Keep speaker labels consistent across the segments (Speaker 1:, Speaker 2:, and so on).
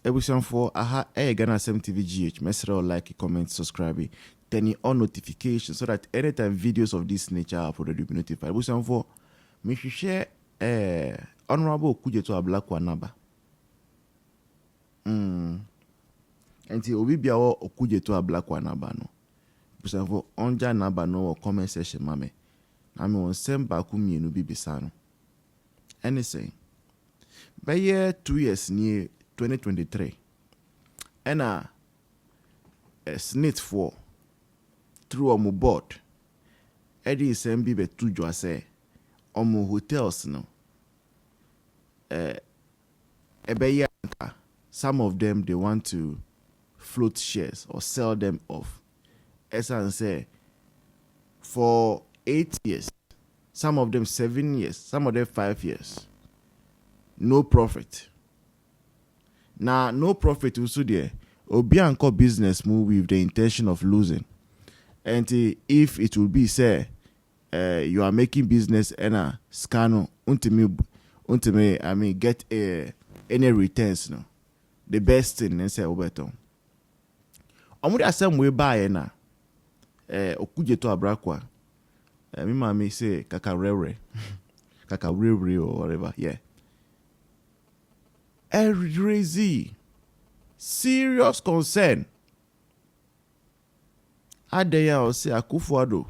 Speaker 1: ebusan for aha Ghana Asem TV GH. Mesra like, comment, subscribe, turn on notifications so that anytime videos of this nature are uploaded, you'll be notified. Ebusan for me share Honorable Okujeto Ablakwa naba. Enti obi bia wo Okujeto Ablakwa naba no. Ebusan for onja naba no comment section mame. Na me won sem ba ku mienu bi bisa no. Anything. By year 2 years near 2023. And SSNIT 4 through omu board. Eddie SMB be tujo say omu hotels no. Some of them they want to float shares or sell them off. Esan say for 8 years, some of them 7 years, some of them 5 years. No profit. Now, no profit also there. Obi anko business move with the intention of losing. And if it will be say you are making business and a scano ultimately get any returns no. The best thing and say obeton. Omu da some way buy na Okujeto Ablakwa. Me mama say kaka rere or whatever. Yeah. Raise serious concern. Adeya or say Akufo-Addo.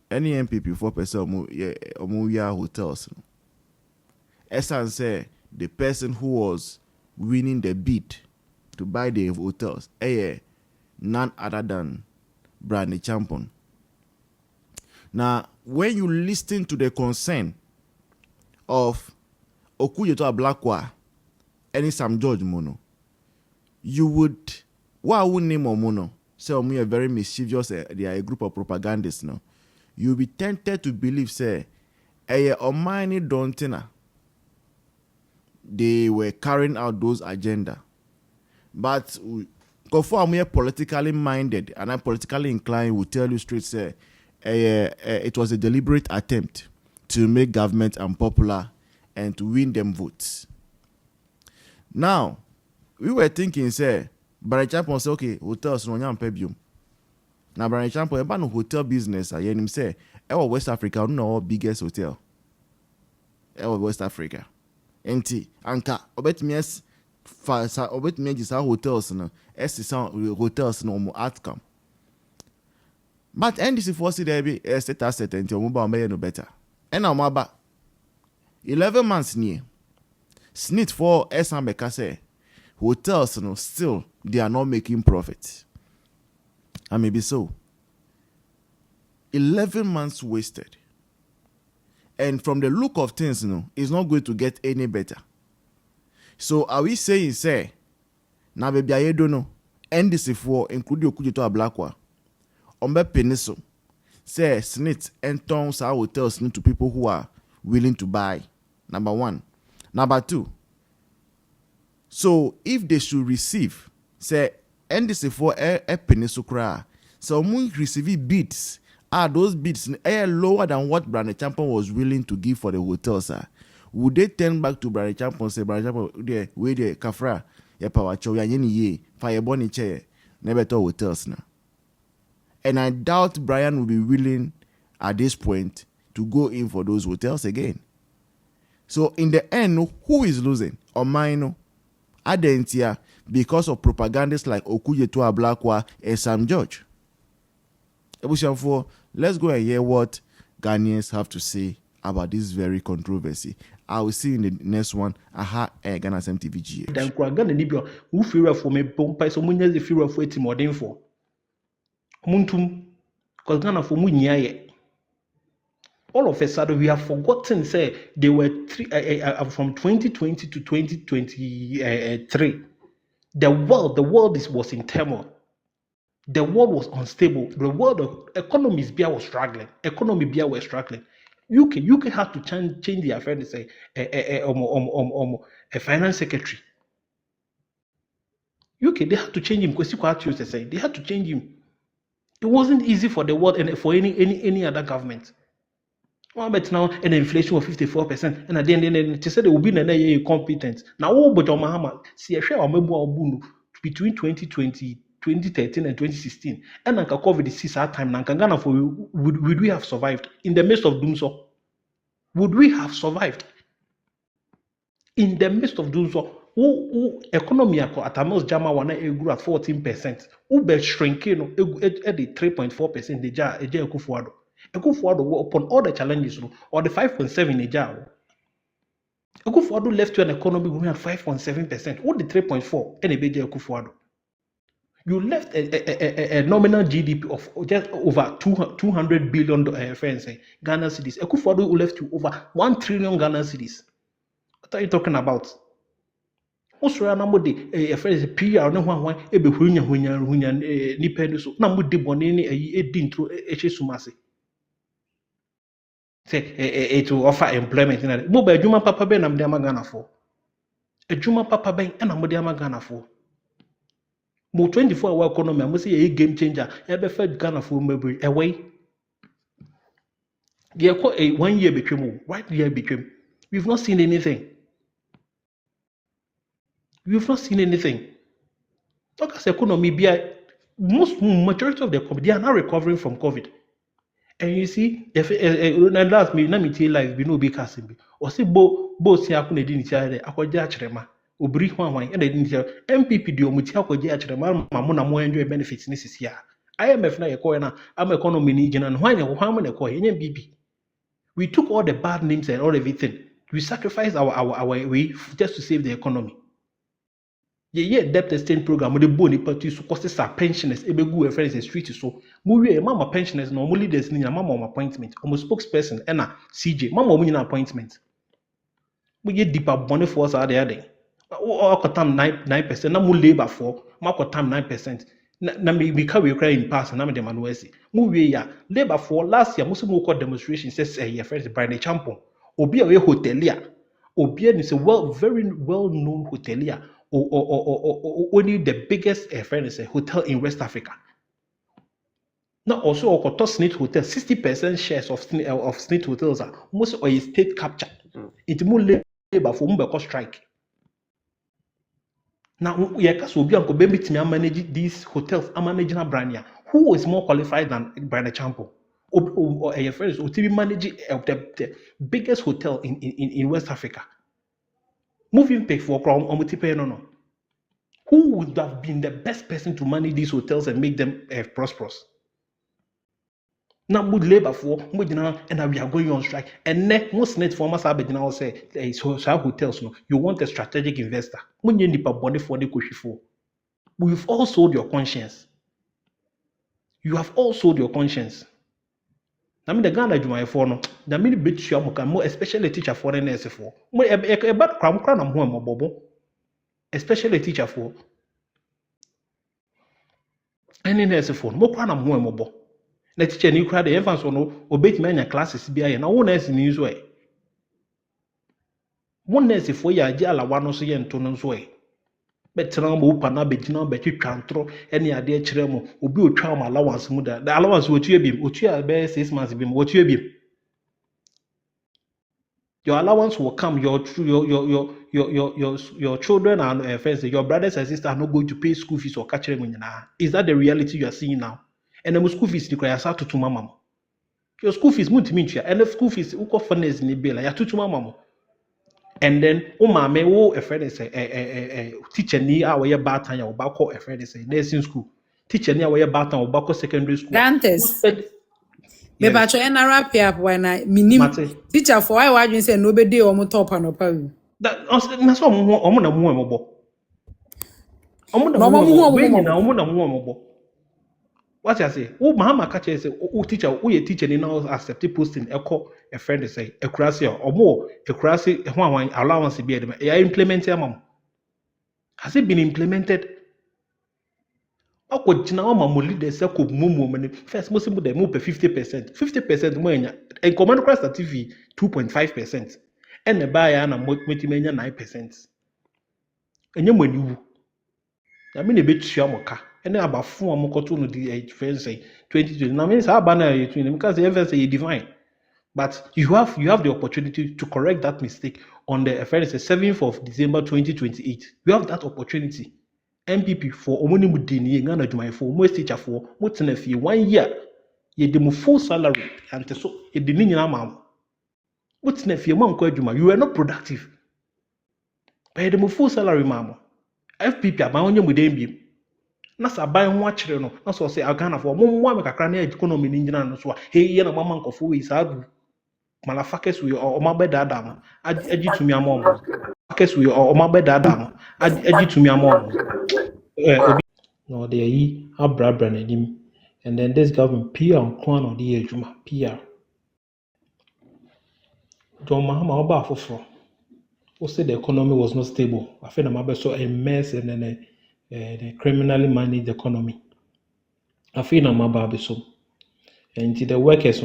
Speaker 1: Any MPP 4% omu hotels. Esan say the person who was winning the bid to buy the hotels, none other than Bryan Acheampong. Now, when you listen to the concern of Okujeto Ablakwa and Sam George Mono, you would name Mono say a very mischievous, they are a group of propagandists no. You'll be tempted to believe say Omani Dontina they were carrying out those agenda. But for me politically minded and I'm politically inclined will tell you straight say it was a deliberate attempt to make government unpopular and to win them votes. Now, we were thinking, say, Bryan Acheampong say, okay, hotels no nyam pebium. Now, Bryan Acheampong, about no hotel business, him say, West Africa, no biggest hotel. West Africa. Enti, anka, obetmies, obetmies hotels, no, hotels, no outcome. But NDC for there be a state asset and your mobile may no better. And now, my 11 months near. SSNIT for Esambeka say hotels no still they are not making profit. And maybe so. 11 months wasted. And from the look of things, it's not going to get any better. So are we saying say na baby I don't know NDC for including Okujeto Ablakwa ombe peniso say SSNIT and tons our hotels to people who are willing to buy. Number one. Number two. So if they should receive, say NDC for a peninsula, so we receive bids. Are those bids lower than what Bryan Acheampong was willing to give for the hotels? Would they turn back to Bryan Acheampong say Bryan Acheampong there where the kafra ya power chow ya yeni ye fire boni chair never to hotels now? And I doubt Bryan will be willing at this point to go in for those hotels again. So in the end, who is losing? Or mine? Adentia because of propagandists like Okujeto Ablakwa and Sam George. Let's go and hear what Ghanaians have to say about this very controversy. I will see you in the next one. Aha, Ghana Asem TV GH.
Speaker 2: Dan kwa Ghana ni bio who fear for me pompa so munya the fear for eti modern for. Muntum cause Ghana for munyaye. All of a sudden we have forgotten say they were from 2020 to 2023. The world was in turmoil. The world was unstable. The world of economies was struggling. Economy was struggling. UK had to change the affair and say a finance secretary. UK they had to change him because they had to change him. It wasn't easy for the world and for any other government. but now an inflation of 54%, and at the end, they said they will be competent. Now, but on Mahama, see a share of Mebu between 2013 and 2016, and Nanka COVID is our time. Nanka Ghana for would we have survived in the midst of doom so? Would we have survived in the midst of doom so? Economy at Amos Jama wana grew at 14%. Ube shrinking at the 3.4% the jar Ekufuado. Ekufuado upon all the challenges or the 5.7 in the jar. Ekufuado left you an economy growing at 5.7%. What the 3.4 and a beja Ekufuado? You left a nominal GDP of just over 200 billion Ghana cedis. Ekufuado left you over 1 trillion Ghana cedis. What are you talking about? Osura na mo de friends PR ne ho ebe hunya nipa ni so na mo de bone ni edi intro sumase say to offer employment na mo ba adwuma papa be na mo de amagana fo adwuma papa be na mo de amagana fo mo 24-hour economy mo say e game changer e be fa Ghana fo mebri away dey ko 1 year between right year between we've not seen anything. We've not seen anything. Look at the economy. Majority of the economy, they are now recovering from COVID. And you see, let me tell you, like, we know big casting. Or see, bo si akuna didn't tell you, akwaja chrema, obri hwan, and they didn't tell MPP do mutia akwaja chrema, mamona mo enjoy benefits this year. IMF na yeko na, am economy ni jina, and why na MPP. We took all the bad names and all everything. We sacrificed our way just to save the economy. Yeah, debt exchange program with the boni party so cost our pensioners ebe go e friends street so mu we mama pensioners no leaders ni mama on appointment or spokesperson na CJ mama mu nyina appointment we get deeper boni for us there then o kotam 9% na mu labor for ma kotam 9% na me ka we cry in pass na me dem anwesi mu we ya labor for last year mu so mu ko demonstration says your friends Bryan Acheampong obi a we hotelier obi ni say very well known hotelier or only the biggest hotel in West Africa. Now also SSNIT hotel, 60% shares of SSNIT hotels are most of a state capture. It's more labor for Mbeko strike. Now manage these hotels, I'm managing a brand. Who is more qualified than Bryan Acheampong? Or a friend to manage the biggest hotel in West Africa. Moving pay for crown or multiple no. Who would have been the best person to manage these hotels and make them prosperous? Now, would labor for and we are going on strike. And most net formers have been now say hotels. No, you want a strategic investor. We've all sold your conscience. You have all sold your conscience. I mean, the Ghana do my phone. The many bit you more, especially teacher for the nurse for. A bad crown am home, bobo. Especially teacher for. Any nurse for. More crown am home, bobo. The teacher new crowd the infants no obey many classes be na one nurse in use way. One nurse for ya jala one so yen to no so way. Bet na mo pa na be gina be twantro ene ade kire mo obi otwa am allowance mu da the allowance otua bim otua be 6 months bim otua bim your allowance will come your children and friends your brothers and sisters are not going to pay school fees or catch them nyina. Is that the reality you are seeing now? And the school fees require to mama your school fees multimedia and the school fees uko finance ni bill ya tutu mama. And then mama wo a friend is a teacher ni a we bad time ya ba ko a friend is nursing school teacher ni a we bad time ba ko secondary school
Speaker 3: Dantes me ba cho na rap up when I minim teacher for why you say nobody o mo top and up
Speaker 2: that na so omo na mu emobo omo na mu emobo. What I say? Oh, Mahama catch say, oh teacher, oh your teacher now accept posting echo a friend say a crassy or more a crassy one allowance be them. Yeah, implemented mom. Has it been implemented? Awkward now, my leaders could move first most of them move 50%. 50% more and command across the TV 2.5%. And the buyer and a multimania 9%. And you when you I mean a bit shamoka. And then about 4 more to the friends say 2020. Now means how banner you because the evidence say divine. But you have the opportunity to correct that mistake on the 7th of December 2028. You have that opportunity. MPP for omoni mudini ngana jumai for most teacher for mutena fee 1 year. Ye demo full salary and so it didn't know mutena fee man kwa juma. You were not productive. But ye demo full salary mama. FPP aba onye mudembi. Na sa buy ho akere no. Na so say Ghana for mo me kakra na economy ni ngina no so a. Hey ye na mama nkofo we sa adu. Malafakes we or mabeda adam. Aji tumi amom. Fakes we or mabeda adam. Aji tumi amom. No, they are abra him. And then this government PR on Kwan or the Juma PR. John Mahama Oba for who said the economy was not stable. I feel I'm so a mess and then a criminally managed economy. I feel I'm about so. And the workers,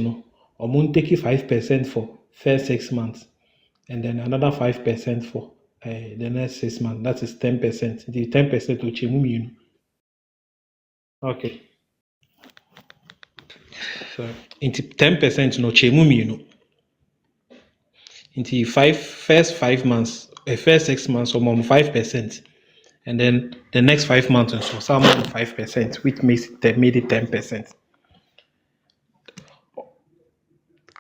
Speaker 2: or moon take 5% for first 6 months, and then another 5% for the next 6 months. That is 10%. The 10% to Chimumi. Okay. So into 10% no Chimumi, into first 5 months, first 6 months, or more 5%, and then the next 5 months or so, some 5%, which makes it made it 10%.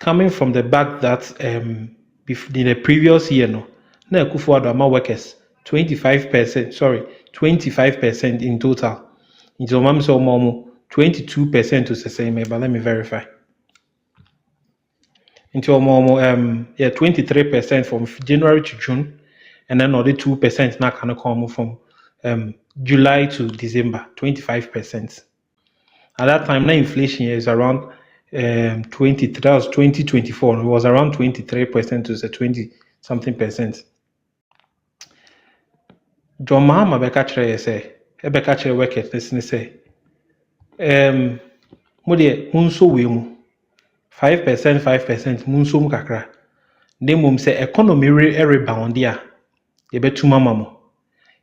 Speaker 2: Coming from the back that in the previous year, no, na Akufo-Addo ama workers 25% in total. Into mom so more 22% to say but let me verify. Into more 23% from January to June, and then another 2% now can come from July to December, 25%. At that time, now inflation is around 20. That was 2024. It was around 23% to 20 something percent. John Mahama Bekachere say, Bekachere workers listen say, Mode Munso Wimu 5%, Munso Mukakra. They mum say economy rebound there. Yebetuma mamo.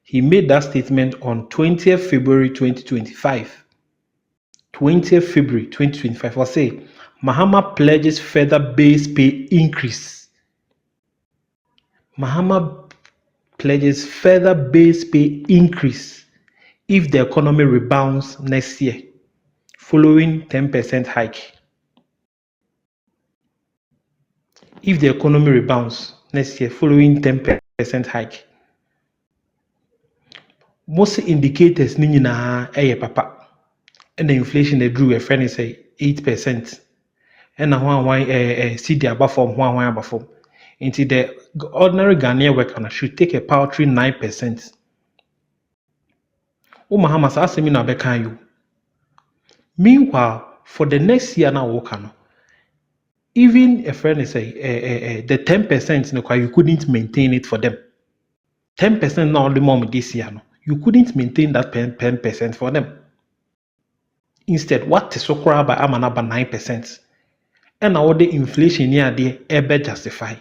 Speaker 2: He made that statement on 20th February 2025. 20th February 2025. I'll say Mahama pledges further base pay increase. Mahama pledges further base pay increase if the economy rebounds next year, following 10% hike. If the economy rebounds next year, following 10% hike. Most indicators ni nyinaa ɛyɛ papa. And the inflation they drew a friend say 8%. And now CD above form, one above form. Into the ordinary Ghanaian worker should take a paltry 9%. Mahama asking me now bekan you. Meanwhile, for the next year now worker, even a friend say the 10% no, you couldn't maintain it for them. 10% now the moment this year no, you couldn't maintain that 10% for them. Instead, what is so crab by amana 9%? And now the inflation near there ever justify.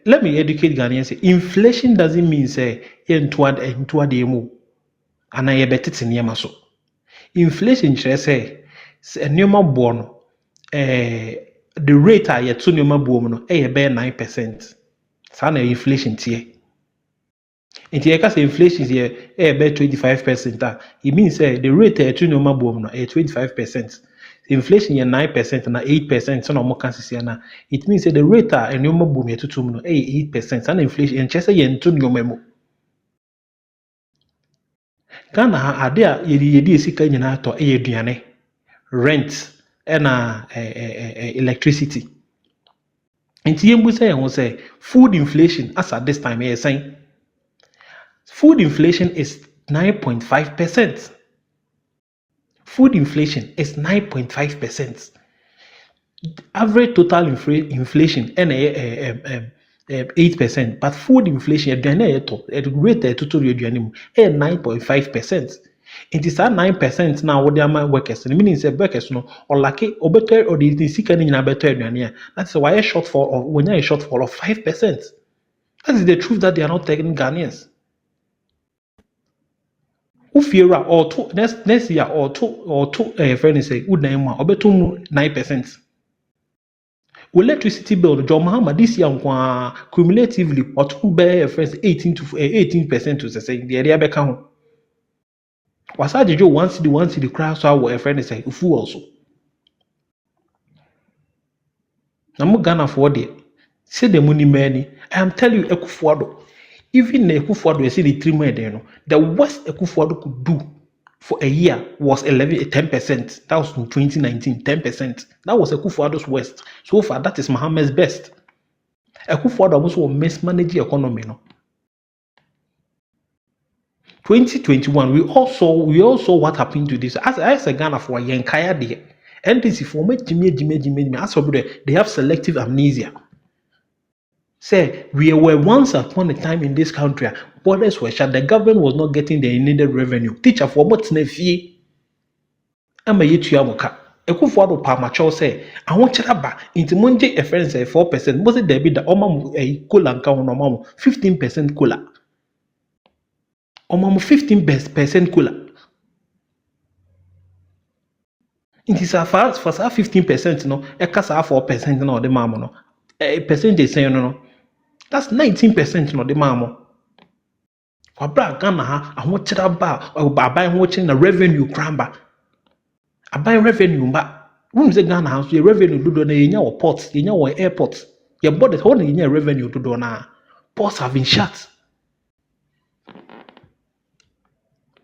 Speaker 2: Let me educate Ghanaians. Say inflation doesn't mean say into the emu. And I bet it's in so. Inflation say nneɛma boɔ no the rate a yɛto nneɛma boɔ mu no ɛyɛ bɛyɛ 9%. Saa na inflation tie. Nti yɛka sɛ inflation yɛ ɛyɛ bɛyɛ 25%. It means the rate a yɛto nneɛma boɔ mu no ɛyɛ 25%. Inflation is 9% and 8%. So no more consistent. It means the rate a nneɛma boɔ mu yɛtoto mu no ɛyɛ 8%. And inflation and kyerɛ sɛ yɛnto nneɛma mu. Ghana ha ade a yɛde sika nyinaa tɔ ɛyɛ aduane, rent, ɛna electricity. Nti yɛmbu sɛ yɛn ho sɛ food inflation as at this time ɛyɛ sɛn. Food inflation is 9.5%. Food inflation is 9.5%. Average total inflation and 8%, but food inflation at rate total 9.5%. It is at 9% now. What they are workers, and meaning say workers no or lucky or better or the sick and better. That's why a shortfall of when you a shortfall of 5%. That is the truth that they are not taking Ghanaians. Ufira or two next year or two friends say would name or better 9%. electricity bill John Mahama this year cumulatively or to bear friends 18% to say the area back home. Was I did you once the crowd saw what a friend say fool also. Namu Ghana for the say the money many. I am telling you Ekufuado. Even Ekufuado you see the 3 months there, the worst Ekufuado could do for a year was 10%. That was in 2019, 10%. That was Ekufuado's worst. So far, that is Mohammed's best. Ekufuado also mismanage the economy. 2021, we all saw what happened to this. As a Ghana for Yankaya there, NDC for me, Jimmy, as they have selective amnesia. Say, we were once upon a time in this country, borders were shut, the government was not getting the needed revenue. Teacher for what's nefi? I'm a Acheampong. Ekufuado Pamacho say, I want you to into Monday a friend say 4%. Was it debit the Omamu a cola and 15% cola? Omamu 15% cola. It is a fast for 15%, no, a cassa 4% no, the mammo, no, a percentage say no. That's 19% no, the mammo. For black Ghana, I want you to buy watching the revenue cramber. I buy revenue, but when the Ghana house, your revenue do in your ports, in your airports, your borders holding in your revenue to do now. Ports have been shut.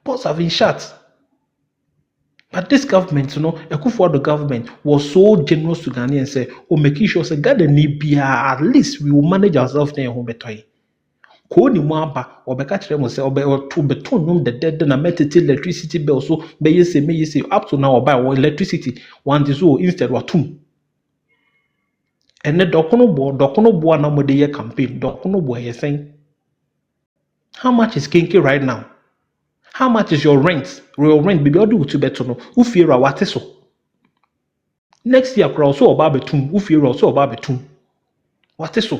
Speaker 2: Ports have been shut. But this government, Ekufuado government was so generous to Ghanaians and say, oh, making sure say Ghana need at least we will manage ourselves there home better. Koni mwamba obeka kire mo say obe to beton nom the dead na metete electricity bill so be say up to now buy electricity one is so instead watum. And the dokono bo na mo dey campaign dokono bo ye saying how much is kinky right now? How much is your rent? Real rent bibi odu to beto no ufiera wate so. Next year crowd so oba betum ufiera so oba betum. Wate so.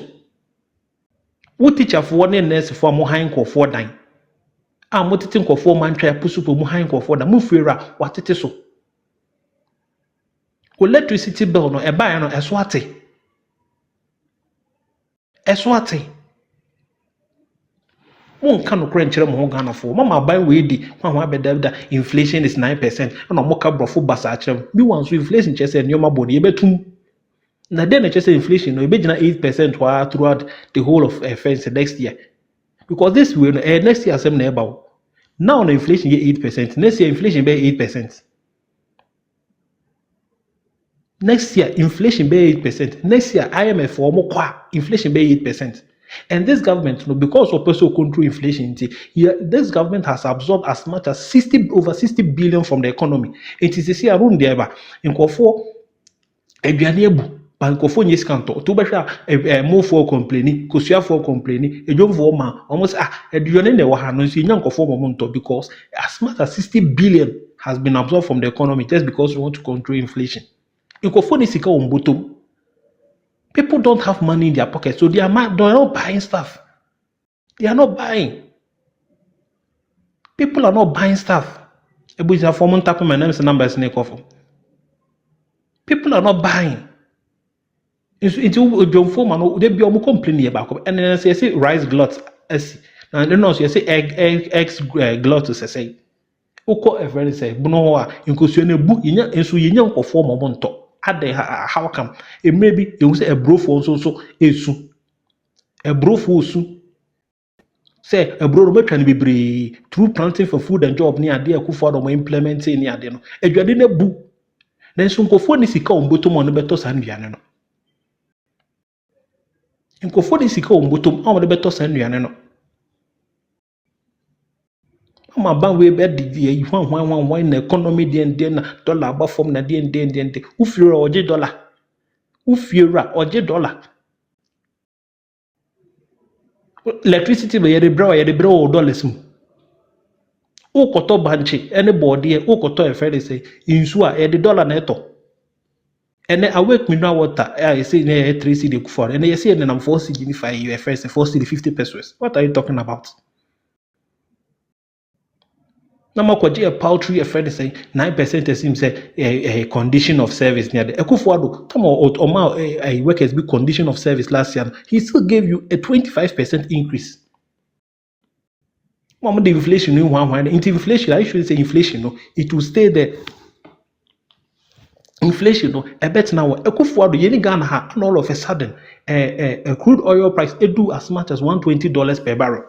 Speaker 2: What teacher for one nurse for mo high for dan. Ah mo tete nkofo man try pusu po mo high for da mo fiera wate so. Electricity bill no e buy no eso ate. Eso ate. Won kan no krenchire mo Ghana for mama buy we di kwa ho abeda inflation is 9% and mo ka brofo basa akire bi wan so inflation chese nyoma boni e betum na then chese inflation no e be gina 8% throughout the whole of offense next year because this will next year same na eba now the inflation get 8% next year inflation be 8%. Next year inflation be 8%. Next year IMF for more inflation be 8%. And this government, because of personal control inflation, this government has absorbed as much as over 60 billion from the economy. It is a year around there. In Kofo, Ebianebu, Bankofo Niscanto, Tubasha, more for complaining, Kosia for complaining, a job for man, almost a Dione Wahano, young Kofo Momonto, because as much as 60 billion has been absorbed from the economy just because we want to control inflation. In Kofo Nisika Umbutum. People don't have money in their pockets, so they're not buying stuff. They are not buying. People are not buying stuff. People are not buying. They be complaining about, and then say rice glut, and then also say eggs glut to say. Oko every say, Bunoa, in Kusione book, in so yin of form of monto. How come? It may be they will say a brof also a brof also say a bro can be brave through planting for food and job near dear Ekufuado implementing near them. A jadine book. Then some Kofo sika bottom on the betos and Vianano. In Kofo sika bottom on the betos and Vianano. My bank way bed you want one economy den dollar above from na den ufira oje dollar. Ufira oje dollar. Electricity be yede bro dollars mu. O koto banche anybody o koto e fere say insu a yede dollar na eto. Ene awake mineral water I say na 3 cedi for ene you say na 4 cedi ni 5 you first 4 cedi 50 pesos. What are you talking about? na makwaje a poultry a friend say 9% seems say a condition of service near the Ekufuado. Come on, a workers be condition of service last year. He still gave you a 25% increase. Mama, the inflation in one inflation, I should say inflation, no, it will stay there. Inflation, no, a bet now. Ekufuado, yeni Ghana ha, and all of a sudden, a crude oil price it do as much as $120 per barrel.